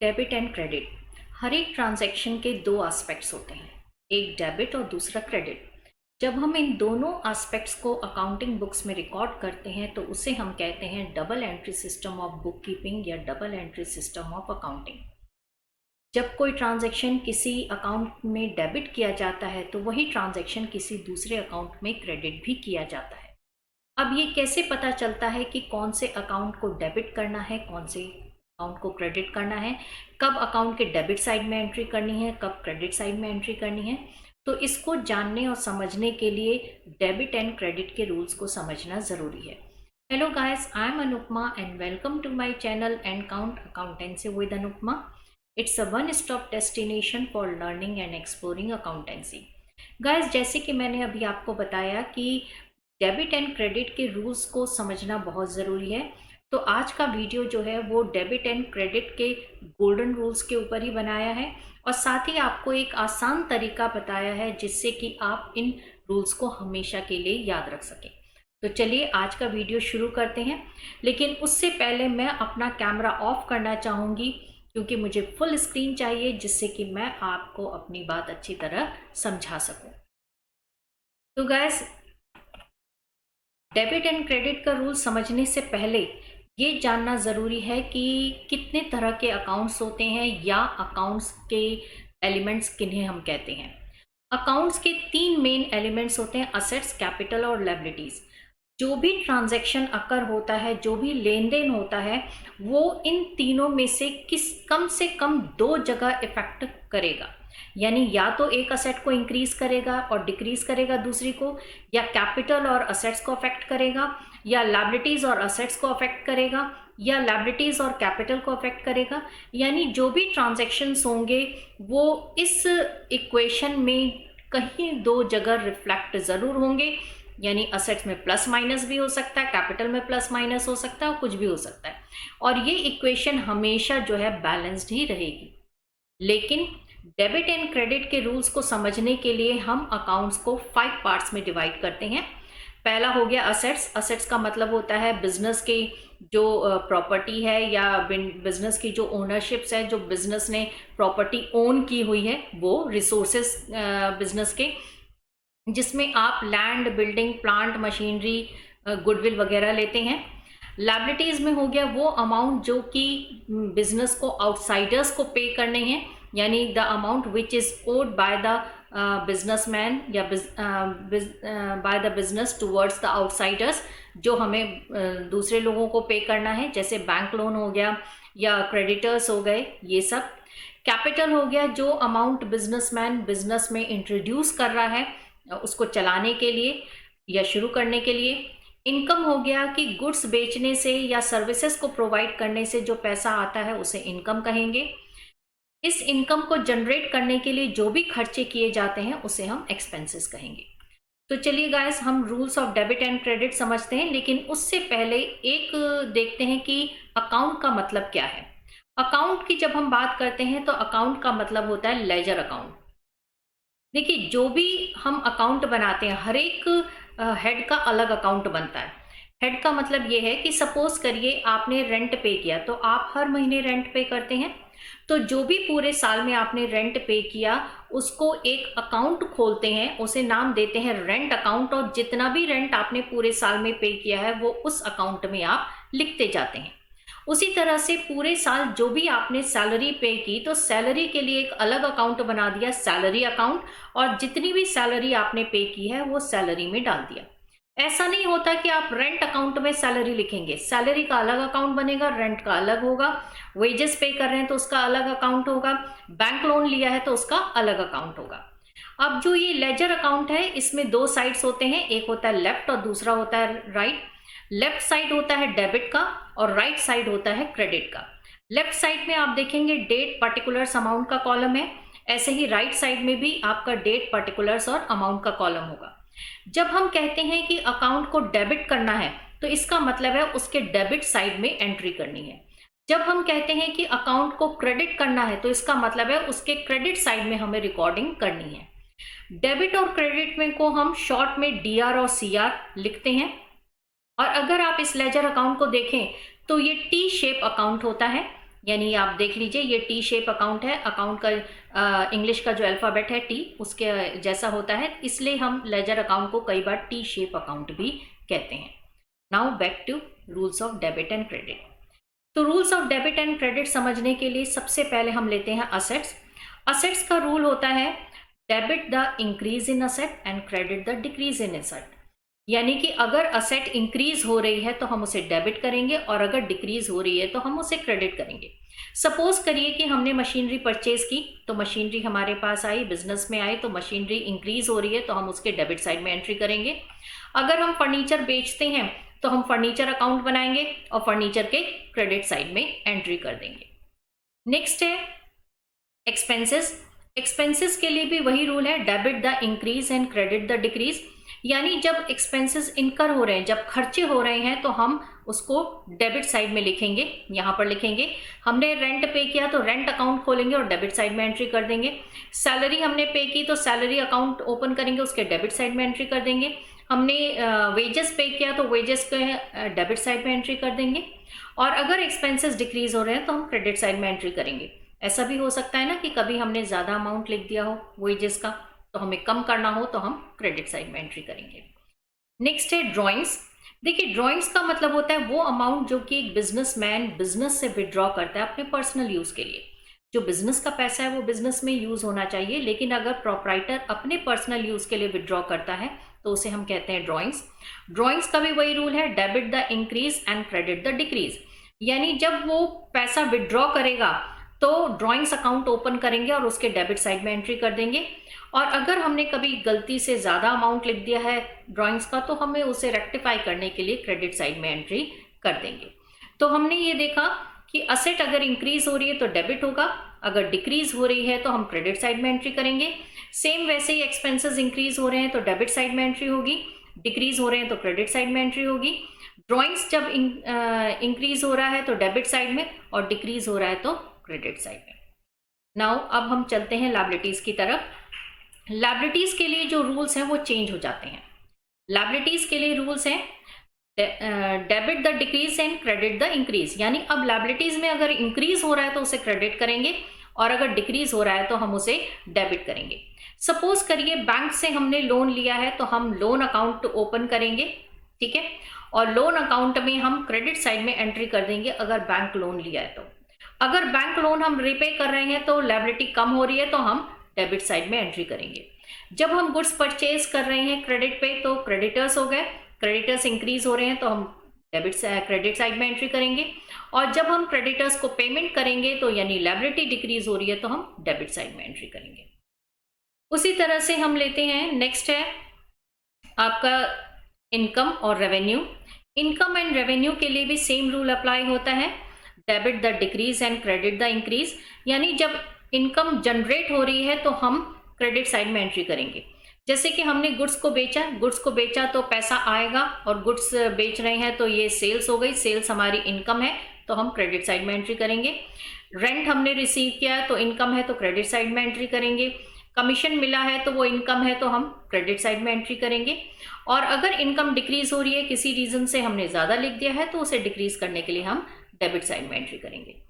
Debit and credit. हर एक transaction के दो एस्पेक्ट्स होते हैं, एक डेबिट और दूसरा क्रेडिट। जब हम इन दोनों एस्पेक्ट्स को अकाउंटिंग बुक्स में रिकॉर्ड करते हैं तो उसे हम कहते हैं double entry system of book keeping या double entry system of accounting. जब कोई ट्रांजैक्शन किसी अकाउंट में डेबिट किया जाता है तो वही ट्रांजैक्शन किसी दूसरे अकाउंट में क्रेडिट भी किया जाता है। अब ये कैसे पता चलता है कि कौन से अकाउंट को डेबिट करना है, कौन से अकाउंट को क्रेडिट करना है, कब अकाउंट के डेबिट साइड में एंट्री करनी है, कब क्रेडिट साइड में एंट्री करनी है? तो इसको जानने और समझने के लिए डेबिट एंड क्रेडिट के रूल्स को समझना ज़रूरी है। Hello guys, I am Anupama and welcome to my channel encounter accountancy with Anupama. It's a one stop destination for learning and exploring accountancy. Guys, जैसे कि मैंने अभी आपको बताया कि डेबिट एंड क्रेडिट के रूल्स को समझना बहुत ज़रूरी है, तो आज का वीडियो जो है वो डेबिट एंड क्रेडिट के गोल्डन रूल्स के ऊपर ही बनाया है और साथ ही आपको एक आसान तरीका बताया है जिससे कि आप इन रूल्स को हमेशा के लिए याद रख सकें। तो चलिए आज का वीडियो शुरू करते हैं, लेकिन उससे पहले मैं अपना कैमरा ऑफ करना चाहूँगी क्योंकि मुझे फुल स्क्रीन चाहिए जिससे कि मैं आपको अपनी बात अच्छी तरह समझा सकूँ। तो गैस, डेबिट एंड क्रेडिट का रूल समझने से पहले ये जानना ज़रूरी है कि कितने तरह के अकाउंट्स होते हैं या अकाउंट्स के एलिमेंट्स किन्हें हम कहते हैं। अकाउंट्स के तीन मेन एलिमेंट्स होते हैं, असेट्स, कैपिटल और लायबिलिटीज़। जो भी ट्रांजैक्शन अकर होता है, जो भी लेन देन होता है, वो इन तीनों में से कम से कम दो जगह इफेक्ट करेगा। यानी या तो एक असेट को इंक्रीज करेगा और डिक्रीज करेगा दूसरी को, या कैपिटल और असेट्स को अफेक्ट करेगा, या लायबिलिटीज और असेट्स को अफेक्ट करेगा, या लायबिलिटीज और कैपिटल को अफेक्ट करेगा। यानी जो भी ट्रांजैक्शंस होंगे वो इस इक्वेशन में कहीं दो जगह रिफ्लेक्ट ज़रूर होंगे। यानी असेट्स में प्लस माइनस भी हो सकता है, कैपिटल में प्लस माइनस हो सकता है और कुछ भी हो सकता है, और ये इक्वेशन हमेशा जो है बैलेंस्ड ही रहेगी। लेकिन डेबिट एंड क्रेडिट के रूल्स को समझने के लिए हम अकाउंट्स को 5 पार्ट्स में डिवाइड करते हैं। पहला हो गया असेट्स। असेट्स का मतलब होता है बिजनेस की जो प्रॉपर्टी है या बिजनेस की जो ओनरशिप्स है, जो बिजनेस ने प्रॉपर्टी ओन की हुई है, वो रिसोर्सेस बिजनेस के, जिसमें आप land, building, plant, machinery, goodwill वगैरह लेते हैं। लायबिलिटीज में हो गया वो अमाउंट जो कि बिजनेस को आउटसाइडर्स को पे करने हैं, यानी the amount which is owed by the businessman या by the business towards the outsiders, जो हमें दूसरे लोगों को पे करना है, जैसे बैंक लोन हो गया या क्रेडिटर्स हो गए, ये सब। कैपिटल हो गया जो अमाउंट बिजनेसमैन बिजनेस में इंट्रोड्यूस कर रहा है उसको चलाने के लिए या शुरू करने के लिए। इनकम हो गया कि गुड्स बेचने से या सर्विसेज को प्रोवाइड करने से जो पैसा आता है उसे इनकम कहेंगे। इस इनकम को जनरेट करने के लिए जो भी खर्चे किए जाते हैं उसे हम एक्सपेंसेस कहेंगे। तो चलिए गाइस, हम rules of debit and credit समझते हैं, लेकिन उससे पहले एक देखते हैं कि अकाउंट का मतलब क्या है। अकाउंट की जब हम बात करते हैं तो अकाउंट का मतलब होता है लेजर अकाउंट। देखिए, जो भी हम अकाउंट बनाते हैं, हर एक हेड का अलग अकाउंट बनता है। हेड का मतलब ये है कि सपोज करिए आपने रेंट पे किया तो आप हर महीने रेंट पे करते हैं, तो जो भी पूरे साल में आपने रेंट पे किया उसको एक अकाउंट खोलते हैं, उसे नाम देते हैं रेंट अकाउंट, और जितना भी रेंट आपने पूरे साल में पे किया है वो उस अकाउंट में आप लिखते जाते हैं। उसी तरह से पूरे साल जो भी आपने सैलरी पे की तो सैलरी के लिए एक अलग अकाउंट बना दिया, सैलरी अकाउंट, और जितनी भी सैलरी आपने पे की है वो सैलरी में डाल दिया। ऐसा नहीं होता कि आप रेंट अकाउंट में सैलरी लिखेंगे, सैलरी का अलग अकाउंट बनेगा, रेंट का अलग होगा, वेजेस पे कर रहे हैं तो उसका अलग अकाउंट होगा, बैंक लोन लिया है तो उसका अलग अकाउंट होगा। अब जो ये लेजर अकाउंट है इसमें दो साइड्स होते हैं, एक होता है लेफ्ट और दूसरा होता है राइट। लेफ्ट साइड होता है डेबिट का और राइट साइड होता है क्रेडिट का। लेफ्ट साइड में आप देखेंगे डेट, पर्टिकुलर्स, अमाउंट का कॉलम है, ऐसे ही राइट साइड में भी आपका डेट, पर्टिकुलर्स और अमाउंट का कॉलम होगा। जब हम कहते हैं कि अकाउंट को डेबिट करना है तो इसका मतलब है उसके डेबिट साइड में एंट्री करनी है। जब हम कहते हैं कि अकाउंट को क्रेडिट करना है तो इसका मतलब है उसके क्रेडिट साइड में हमें रिकॉर्डिंग करनी है। डेबिट और क्रेडिट में को हम शॉर्ट में डीआर और सीआर लिखते हैं। और अगर आप इस लेजर अकाउंट को देखें तो ये टी शेप अकाउंट होता है, यानी आप देख लीजिए ये टी शेप अकाउंट है, अकाउंट का इंग्लिश का जो अल्फ़ाबेट है टी उसके जैसा होता है, इसलिए हम लेजर अकाउंट को कई बार टी शेप अकाउंट भी कहते हैं। Now back to rules of debit and credit. तो rules of debit and credit समझने के लिए सबसे पहले हम लेते हैं असेट्स। असेट्स का रूल होता है debit the increase in asset and credit the decrease in asset. यानी कि अगर असेट इंक्रीज हो रही है तो हम उसे डेबिट करेंगे और अगर डिक्रीज हो रही है तो हम उसे क्रेडिट करेंगे। सपोज करिए कि हमने मशीनरी परचेज की, तो मशीनरी हमारे पास आई, बिजनेस में आई, तो मशीनरी इंक्रीज हो रही है तो हम उसके डेबिट साइड में एंट्री करेंगे। अगर हम फर्नीचर बेचते हैं तो हम फर्नीचर अकाउंट बनाएंगे और फर्नीचर के क्रेडिट साइड में एंट्री कर देंगे। नेक्स्ट है एक्सपेंसेस। एक्सपेंसेस के लिए भी वही रूल है, debit the increase and credit the decrease. यानी जब एक्सपेंसेस इनकर हो रहे हैं, जब खर्चे हो रहे हैं, तो हम उसको डेबिट साइड में लिखेंगे, यहाँ पर लिखेंगे। हमने रेंट पे किया तो रेंट अकाउंट खोलेंगे और डेबिट साइड में एंट्री कर देंगे। सैलरी हमने पे की तो सैलरी अकाउंट ओपन करेंगे, उसके डेबिट साइड में एंट्री कर देंगे। हमने वेजेस पे किया तो वेजेस के डेबिट साइड में एंट्री कर देंगे। और अगर एक्सपेंसेस डिक्रीज हो रहे हैं तो हम क्रेडिट साइड में एंट्री करेंगे। ऐसा भी हो सकता है ना कि कभी हमने ज़्यादा अमाउंट लिख दिया हो वेजेस का, तो हमें कम करना हो तो हम क्रेडिट साइड में एंट्री करेंगे। नेक्स्ट है ड्रॉइंग्स। देखिए ड्रॉइंग्स का मतलब होता है वो अमाउंट जो कि एक बिजनेसमैन बिजनेस से विड्रॉ करता है अपने पर्सनल यूज़ के लिए। जो बिजनेस का पैसा है वो बिजनेस में यूज़ होना चाहिए, लेकिन अगर प्रोप्राइटर अपने पर्सनल यूज़ के लिए विड्रॉ करता है तो उसे हम कहते हैं ड्रॉइंग्स। ड्रॉइंग्स का भी वही रूल है, debit the increase and credit the decrease. यानी जब वो पैसा विड्रॉ करेगा तो ड्रॉइंग्स अकाउंट ओपन करेंगे और उसके डेबिट साइड में एंट्री कर देंगे। और अगर हमने कभी गलती से ज़्यादा अमाउंट लिख दिया है ड्राइंग्स का तो हमें उसे रेक्टिफाई करने के लिए क्रेडिट साइड में एंट्री कर देंगे। तो हमने ये देखा कि असेट अगर इंक्रीज हो रही है तो डेबिट होगा, अगर डिक्रीज हो रही है तो हम क्रेडिट साइड में एंट्री करेंगे। सेम वैसे ही एक्सपेंसेस इंक्रीज हो रहे हैं तो डेबिट साइड में एंट्री होगी, डिक्रीज हो रहे हैं तो क्रेडिट साइड में एंट्री होगी। ड्रॉइंग्स जब इंक्रीज हो रहा है तो डेबिट साइड में और डिक्रीज हो रहा है तो क्रेडिट साइड में। नाउ अब हम चलते हैं लायबिलिटीज की तरफ। लायबिलिटीज के लिए जो रूल्स हैं वो चेंज हो जाते हैं। लायबिलिटीज के लिए रूल्स हैं debit the decrease and credit the increase. यानी अब लायबिलिटीज में अगर इंक्रीज हो रहा है तो उसे क्रेडिट करेंगे और अगर डिक्रीज हो रहा है तो हम उसे डेबिट करेंगे। सपोज करिए बैंक से हमने लोन लिया है तो हम लोन अकाउंट ओपन करेंगे, ठीक है, और लोन अकाउंट में हम क्रेडिट साइड में एंट्री कर देंगे अगर बैंक लोन लिया है तो। अगर बैंक लोन हम रिपे कर रहे हैं तो लायबिलिटी कम हो रही है तो हम डेबिट साइड में एंट्री करेंगे। जब हम गुड्स परचेज कर रहे हैं क्रेडिट पे तो क्रेडिटर्स हो गए, क्रेडिटर्स इंक्रीज हो रहे हैं तो हम क्रेडिट साइड में एंट्री करेंगे। और जब हम क्रेडिटर्स को पेमेंट करेंगे तो यानी लायबिलिटी डिक्रीज हो रही है तो हम डेबिट साइड में एंट्री करेंगे। उसी तरह से हम लेते हैं, नेक्स्ट है आपका इनकम और रेवेन्यू। इनकम एंड रेवेन्यू के लिए भी सेम रूल अप्लाई होता है, debit the decrease and credit the increase. यानी जब इनकम जनरेट हो रही है तो हम क्रेडिट साइड में एंट्री करेंगे। जैसे कि हमने गुड्स को बेचा तो पैसा आएगा और गुड्स बेच रहे हैं तो ये सेल्स हो गई, सेल्स हमारी इनकम है तो हम क्रेडिट साइड में एंट्री करेंगे। रेंट हमने रिसीव किया है तो इनकम है तो क्रेडिट साइड में एंट्री करेंगे। कमीशन मिला है तो वो इनकम है तो हम क्रेडिट साइड में एंट्री करेंगे। और अगर इनकम डिक्रीज हो रही है, किसी रीजन से हमने ज़्यादा लिख दिया है तो उसे डिक्रीज करने के लिए हम डेबिट साइड में एंट्री करेंगे।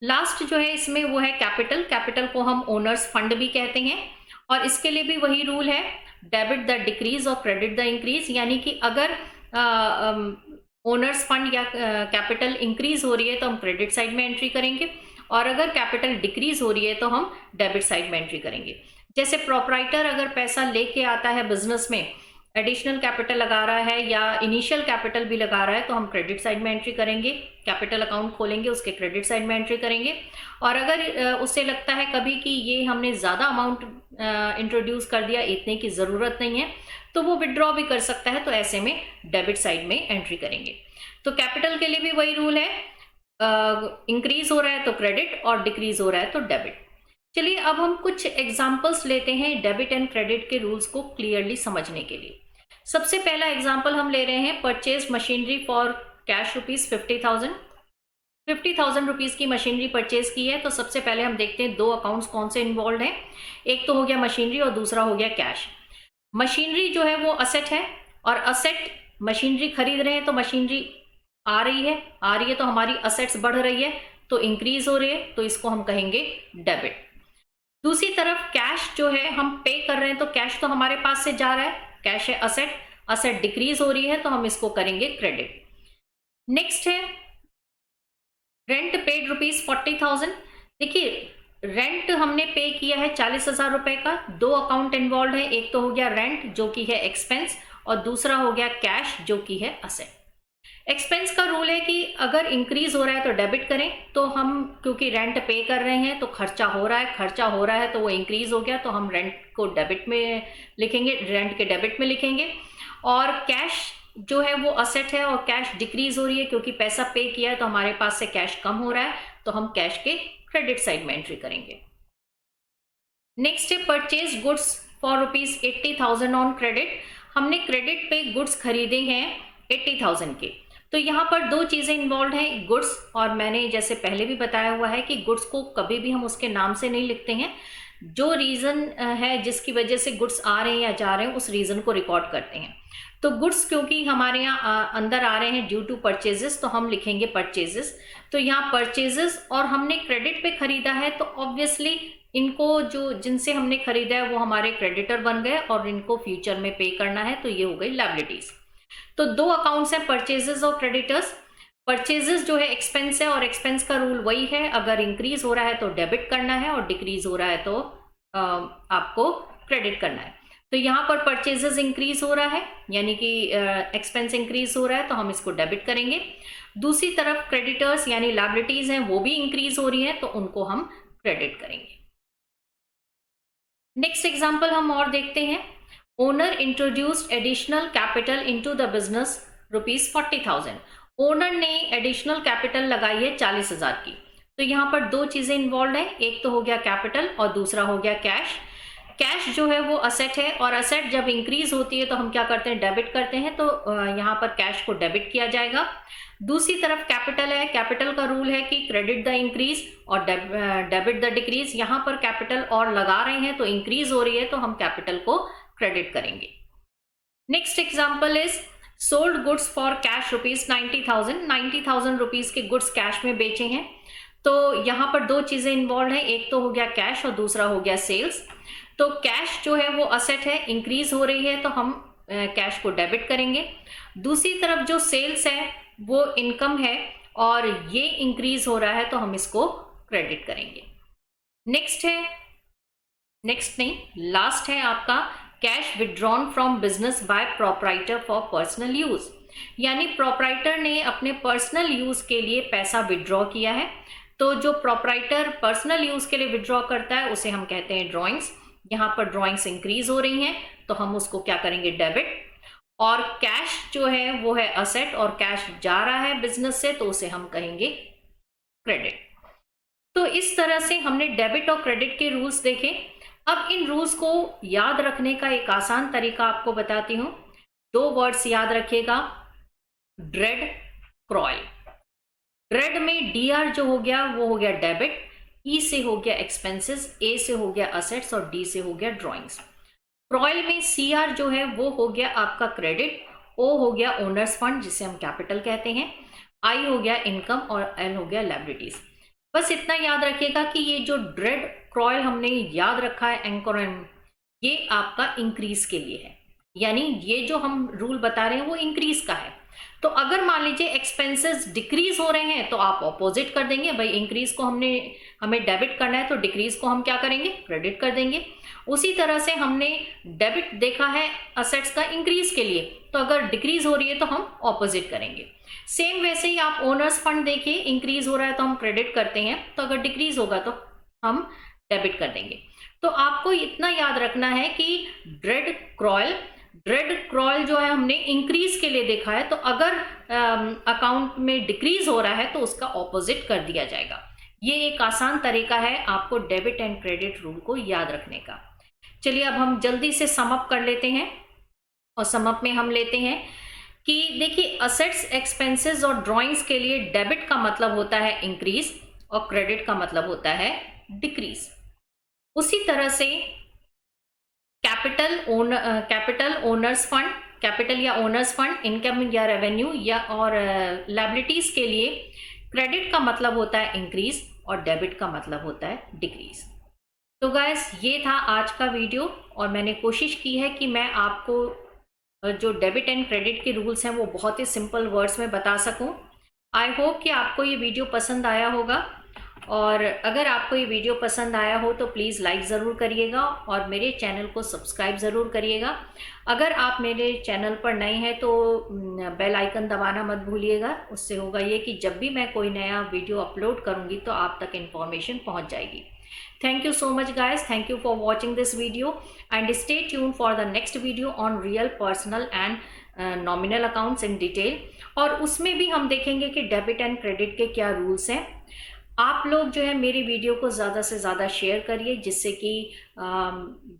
लास्ट जो है इसमें वो है कैपिटल। कैपिटल को हम ओनर्स फंड भी कहते हैं और इसके लिए भी वही रूल है, डेबिट द डिक्रीज और क्रेडिट द इंक्रीज। यानी कि अगर ओनर्स फंड या कैपिटल इंक्रीज हो रही है तो हम क्रेडिट साइड में एंट्री करेंगे और अगर कैपिटल डिक्रीज हो रही है तो हम डेबिट साइड में एंट्री करेंगे। जैसे प्रोप्राइटर अगर पैसा लेके आता है बिजनेस में, एडिशनल कैपिटल लगा रहा है या इनिशियल कैपिटल भी लगा रहा है तो हम क्रेडिट साइड में एंट्री करेंगे, कैपिटल अकाउंट खोलेंगे, उसके क्रेडिट साइड में एंट्री करेंगे। और अगर उससे लगता है कभी कि ये हमने ज़्यादा अमाउंट इंट्रोड्यूस कर दिया, इतने की ज़रूरत नहीं है, तो वो विड्रॉ भी कर सकता है, तो ऐसे में डेबिट साइड में एंट्री करेंगे। तो कैपिटल के लिए भी वही रूल है, इंक्रीज हो रहा है तो क्रेडिट और डिक्रीज हो रहा है तो डेबिट। चलिए अब हम कुछ एग्जाम्पल्स लेते हैं डेबिट एंड क्रेडिट के रूल्स को क्लियरली समझने के लिए। सबसे पहला एग्जाम्पल हम ले रहे हैं, purchase machinery for cash rupees 50,000 rupees की मशीनरी परचेज की है। तो सबसे पहले हम देखते हैं दो अकाउंट्स कौन से इन्वॉल्व हैं। एक तो हो गया मशीनरी और दूसरा हो गया कैश। मशीनरी जो है वो असेट है और असेट मशीनरी खरीद रहे हैं तो मशीनरी आ रही है तो हमारी असेट्स बढ़ रही है तो इंक्रीज हो रही है, तो इसको हम कहेंगे डेबिट। दूसरी तरफ कैश जो है हम पे कर रहे हैं, तो कैश तो हमारे पास से जा रहा है, कैश है असेट, असेट डिक्रीज हो रही है, तो हम इसको करेंगे क्रेडिट। नेक्स्ट है रेंट पेड ₹40,000। देखिए रेंट हमने पे किया है 40,000 रुपए का। दो अकाउंट इन्वॉल्व है, एक तो हो गया रेंट जो कि है एक्सपेंस, और दूसरा हो गया कैश जो कि है असेट। एक्सपेंस का रूल है कि अगर इंक्रीज हो रहा है तो डेबिट करें, तो हम क्योंकि रेंट पे कर रहे हैं तो खर्चा हो रहा है, खर्चा हो रहा है तो वो इंक्रीज हो गया, तो हम रेंट को डेबिट में लिखेंगे, रेंट के डेबिट में लिखेंगे। और कैश जो है वो असेट है और कैश डिक्रीज हो रही है क्योंकि पैसा पे किया है तो हमारे पास से कैश कम हो रहा है, तो हम कैश के क्रेडिट साइड में एंट्री करेंगे। नेक्स्ट है purchase goods for ₹80,000 on credit. हमने क्रेडिट पे गुड्स खरीदे हैं 80,000 के। तो यहाँ पर दो चीजें इन्वॉल्व हैं, गुड्स, और मैंने जैसे पहले भी बताया हुआ है कि गुड्स को कभी भी हम उसके नाम से नहीं लिखते हैं, जो रीजन है जिसकी वजह से गुड्स आ रहे हैं या जा रहे हैं उस रीजन को रिकॉर्ड करते हैं। तो गुड्स क्योंकि हमारे यहाँ अंदर आ रहे हैं ड्यू टू परचेजेस, तो हम लिखेंगे परचेजेस। तो यहाँ परचेजेस और हमने क्रेडिट पे खरीदा है, तो ऑब्वियसली इनको जो जिनसे हमने खरीदा है वो हमारे क्रेडिटर बन गए और इनको फ्यूचर में पे करना है, तो ये हो गई लायबिलिटीज। तो दो अकाउंट्स हैं, परचेजेस और क्रेडिटर्स। परचेजेस जो है एक्सपेंस है और एक्सपेंस का रूल वही है, अगर इंक्रीज हो रहा है तो डेबिट करना है और डिक्रीज हो रहा है तो आपको क्रेडिट करना है। तो यहाँ पर परचेजेस इंक्रीज हो रहा है यानी कि एक्सपेंस इंक्रीज हो रहा है, तो हम इसको डेबिट करेंगे। दूसरी तरफ क्रेडिटर्स यानी लायबिलिटीज हैं वो भी इंक्रीज हो रही हैं, तो उनको हम क्रेडिट करेंगे। नेक्स्ट एग्जाम्पल हम और देखते हैं। Owner introduced additional capital into the business ₹40,000। Owner ने एडिशनल कैपिटल लगाई है 40,000 की। तो यहाँ पर दो चीजें इन्वॉल्व है, एक तो हो गया कैपिटल और दूसरा हो गया कैश। कैश जो है वो असेट है और असेट जब इंक्रीज होती है तो हम क्या करते हैं, डेबिट करते हैं, तो यहाँ पर कैश को डेबिट किया जाएगा। दूसरी तरफ कैपिटल है, कैपिटल का रूल है कि क्रेडिट द इंक्रीज और डेबिट द डिक्रीज। यहाँ पर कैपिटल और लगा रहे हैं तो इंक्रीज हो रही है, तो हम कैपिटल को क्रेडिट करेंगे। Next example is sold goods for cash ₹90,000। 90,000 rupees के गुड्स कैश में बेचे हैं। तो यहाँ पर दो चीजें इन्वॉल्व है, एक तो हो गया कैश और दूसरा हो गया सेल्स। तो कैश जो है वो असेट है, इंक्रीज हो रही है, तो हम कैश को डेबिट करेंगे। दूसरी तरफ जो सेल्स है वो इनकम है और ये इंक्रीज हो रहा है, तो हम इसको क्रेडिट करेंगे। नेक्स्ट है, नेक्स्ट नहीं, लास्ट है आपका cash withdrawn from business by proprietor for personal use. यानी प्रोप्राइटर ने अपने पर्सनल यूज के लिए पैसा विड्रॉ किया है। तो जो प्रोप्राइटर पर्सनल यूज के लिए विड्रॉ करता है उसे हम कहते हैं ड्रॉइंग्स। यहाँ पर ड्रॉइंग्स इंक्रीज हो रही हैं, तो हम उसको क्या करेंगे, डेबिट। और कैश जो है वो है असेट और कैश जा रहा है बिजनेस से, तो उसे हम कहेंगे क्रेडिट। तो इस तरह से हमने डेबिट और क्रेडिट के रूल्स देखे। अब इन रूल्स को याद रखने का एक आसान तरीका आपको बताती हूं। दो वर्ड्स याद रखिएगा, ड्रेड, क्रॉयल। ड्रेड में डीआर जो हो गया वो हो गया डेबिट, ई से हो गया एक्सपेंसेस, ए से हो गया असेट्स और डी से हो गया ड्रॉइंग्स। क्रॉयल में सीआर जो है वो हो गया आपका क्रेडिट, ओ हो गया ओनर्स फंड जिसे हम कैपिटल कहते हैं, आई हो गया इनकम और एल हो गया लायबिलिटीज। बस इतना याद रखिएगा कि ये जो ड्रेड क्रॉयल हमने याद रखा है एंकर, ये आपका इंक्रीज के लिए है, यानी ये जो हम रूल बता रहे हैं वो इंक्रीज का है। तो अगर मान लीजिए एक्सपेंसेस डिक्रीज हो रहे हैं तो आप ऑपोजिट कर देंगे, भाई इंक्रीज को हमें डेबिट करना है तो डिक्रीज को हम क्या करेंगे, क्रेडिट कर देंगे। उसी तरह से हमने डेबिट देखा है असेट्स का इंक्रीज के लिए, तो अगर डिक्रीज हो रही है तो हम ऑपोजिट करेंगे। सेम वैसे ही आप ओनर्स फंड देखिए, इंक्रीज हो रहा है तो हम क्रेडिट करते हैं, तो अगर डिक्रीज होगा तो हम डेबिट कर देंगे। तो आपको इतना याद रखना है कि ड्रेड क्रॉयल जो है हमने इंक्रीज के लिए देखा है, तो अगर अकाउंट में डिक्रीज हो रहा है तो उसका ऑपोजिट कर दिया जाएगा। ये एक आसान तरीका है आपको डेबिट एंड क्रेडिट रूल को याद रखने का। चलिए अब हम जल्दी से सम अप कर लेते हैं, और सम अप में हम लेते हैं कि देखिए असेट्स, एक्सपेंसेस और ड्रॉइंग्स के लिए डेबिट का मतलब होता है इंक्रीज और क्रेडिट का मतलब होता है डिक्रीज। उसी तरह से कैपिटल ओनर्स फंड, कैपिटल या ओनर्स फंड, इनकम या रेवेन्यू या और लायबिलिटीज के लिए क्रेडिट का मतलब होता है इंक्रीज और डेबिट का मतलब होता है डिक्रीज। तो गाइस ये था आज का वीडियो और मैंने कोशिश की है कि मैं आपको जो डेबिट एंड क्रेडिट के रूल्स हैं वो बहुत ही सिंपल वर्ड्स में बता सकूं। आई होप कि आपको ये वीडियो पसंद आया होगा, और अगर आपको ये वीडियो पसंद आया हो तो प्लीज़ लाइक ज़रूर करिएगा और मेरे चैनल को सब्सक्राइब ज़रूर करिएगा। अगर आप मेरे चैनल पर नए हैं तो बेल आइकन दबाना मत भूलिएगा। उससे होगा ये कि जब भी मैं कोई नया वीडियो अपलोड करूँगी तो आप तक इन्फॉर्मेशन पहुँच जाएगी। Thank you so much guys. Thank you for watching this video and stay tuned for the next video on real, personal and nominal accounts in detail। और उसमें भी हम देखेंगे कि डेबिट एंड क्रेडिट के क्या रूल्स हैं। आप लोग जो है मेरी वीडियो को ज़्यादा से ज़्यादा शेयर करिए, जिससे कि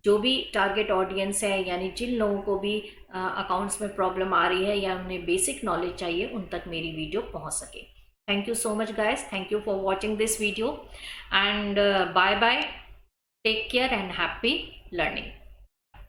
जो भी टारगेट ऑडियंस है यानी जिन लोगों को भी अकाउंट्स में प्रॉब्लम आ रही है या उन्हें बेसिक नॉलेज चाहिए उन तक मेरी वीडियो पहुंच सके। Thank you so much guys. Thank you for watching this video and bye bye. Take care and happy learning.